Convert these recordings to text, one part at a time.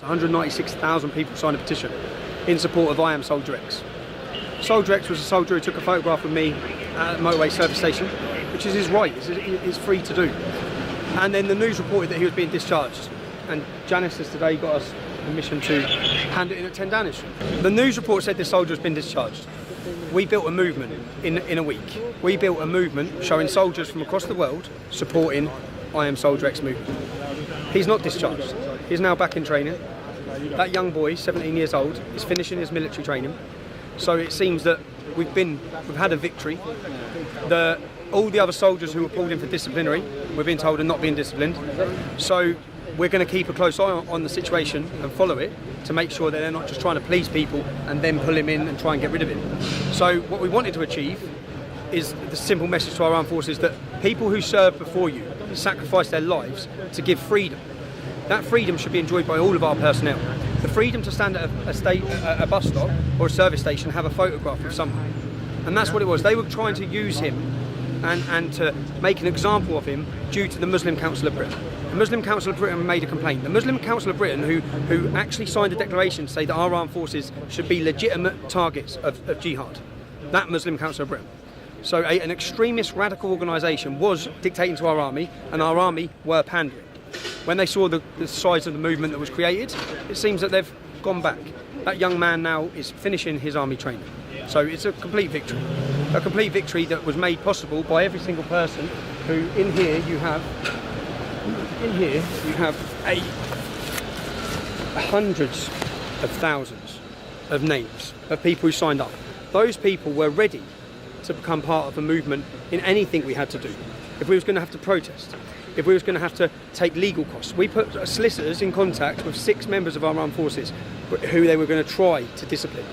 196,000 people signed a petition in support of I Am Soldier X. Soldier X was a soldier who took a photograph of me at a motorway service station, which is his right, it's free to do. And then the news reported that he was being discharged. And Janice has today got us permission to hand it in at 10 Downing Street. The news report said this soldier has been discharged. We built a movement in a week. We built a movement showing soldiers from across the world supporting I Am Soldier X movement. He's not discharged. He's now back in training. That young boy, 17 years old, is finishing his military training. So it seems that we've had a victory. All the other soldiers who were pulled in for disciplinary, we're being told, are not being disciplined. So we're going to keep a close eye on the situation and follow it to make sure that they're not just trying to please people and then pull him in and try and get rid of him. So what we wanted to achieve is the simple message to our armed forces that people who served before you sacrificed their lives to give freedom. That freedom should be enjoyed by all of our personnel. The freedom to stand at a bus stop or a service station and have a photograph with someone. And that's what it was. They were trying to use him and to make an example of him due to the Muslim Council of Britain. The Muslim Council of Britain made a complaint. The Muslim Council of Britain, who actually signed a declaration to say that our armed forces should be legitimate targets of jihad. That Muslim Council of Britain. So an extremist radical organisation was dictating to our army, and our army were pandering. When they saw the size of the movement that was created, it seems that they've gone back. That young man now is finishing his army training. So it's a complete victory. A complete victory that was made possible by every single person who, in here you have hundreds of thousands of names of people who signed up. Those people were ready to become part of a movement in anything we had to do. If we was going to have to protest, if we was going to have to take legal costs. We put solicitors in contact with 6 members of our armed forces who they were going to try to discipline.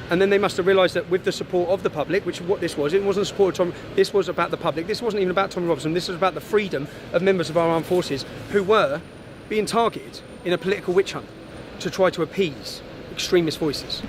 And then they must have realised that with the support of the public, which is what this was, it wasn't support of Tom, this was about the public, this wasn't even about Tommy Robinson, this was about the freedom of members of our armed forces who were being targeted in a political witch hunt to try to appease extremist voices.